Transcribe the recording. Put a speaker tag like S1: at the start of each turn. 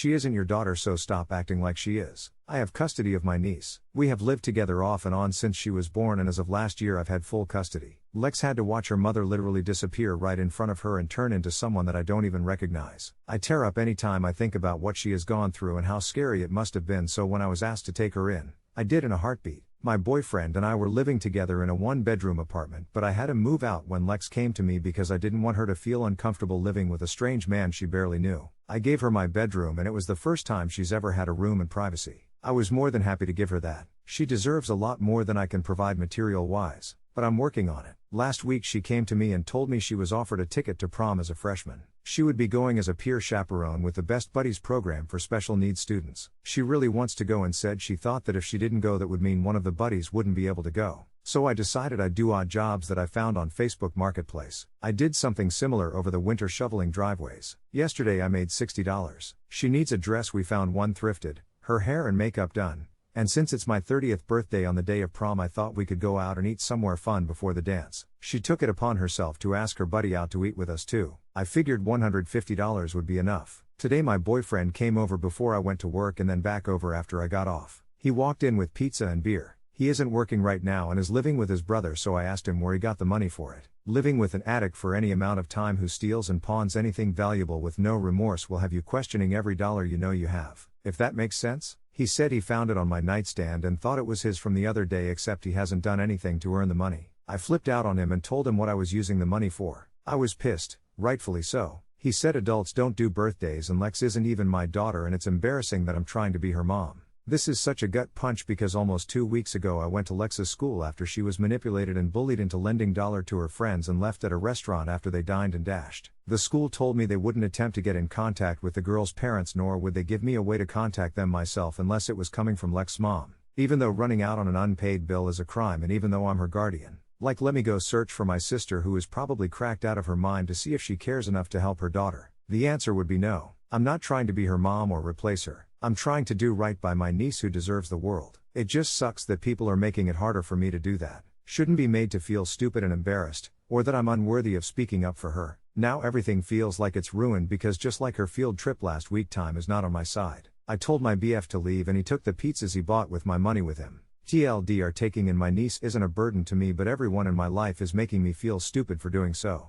S1: She isn't your daughter, so stop acting like she is. I have custody of my niece. We have lived together off and on since she was born, and as of last year I've had full custody. Lex had to watch her mother literally disappear right in front of her and turn into someone that I don't even recognize. I tear up any time I think about what she has gone through and how scary it must have been, so when I was asked to take her in, I did in a heartbeat. My boyfriend and I were living together in a one-bedroom apartment, but I had to move out when Lex came to me because I didn't want her to feel uncomfortable living with a strange man she barely knew. I gave her my bedroom, and it was the first time she's ever had a room and privacy. I was more than happy to give her that. She deserves a lot more than I can provide material-wise, but I'm working on it. Last week she came to me and told me she was offered a ticket to prom as a freshman. She would be going as a peer chaperone with the Best Buddies program for special needs students. She really wants to go and said she thought that if she didn't go that would mean one of the buddies wouldn't be able to go. So I decided I'd do odd jobs that I found on Facebook Marketplace. I did something similar over the winter, shoveling driveways. Yesterday I made $60. She needs a dress, we found one thrifted, her hair and makeup done, and since it's my 30th birthday on the day of prom, I thought we could go out and eat somewhere fun before the dance. She took it upon herself to ask her buddy out to eat with us too. I figured $150 would be enough. Today my boyfriend came over before I went to work and then back over after I got off. He walked in with pizza and beer. He isn't working right now and is living with his brother, so I asked him where he got the money for it. Living with an addict for any amount of time who steals and pawns anything valuable with no remorse will have you questioning every dollar you know you have. If that makes sense? He said he found it on my nightstand and thought it was his from the other day, except he hasn't done anything to earn the money. I flipped out on him and told him what I was using the money for. I was pissed, rightfully so. He said adults don't do birthdays and Lex isn't even my daughter and it's embarrassing that I'm trying to be her mom. This is such a gut punch because almost 2 weeks ago I went to Lex's school after she was manipulated and bullied into lending $1 to her friends and left at a restaurant after they dined and dashed. The school told me they wouldn't attempt to get in contact with the girl's parents, nor would they give me a way to contact them myself unless it was coming from Lex's mom. Even though running out on an unpaid bill is a crime and even though I'm her guardian. Like, let me go search for my sister who is probably cracked out of her mind to see if she cares enough to help her daughter. The answer would be no. I'm not trying to be her mom or replace her. I'm trying to do right by my niece who deserves the world. It just sucks that people are making it harder for me to do that. Shouldn't be made to feel stupid and embarrassed, or that I'm unworthy of speaking up for her. Now everything feels like it's ruined because just like her field trip last week, time is not on my side. I told my BF to leave and he took the pizzas he bought with my money with him. TLDR, taking in my niece isn't a burden to me, but everyone in my life is making me feel stupid for doing so.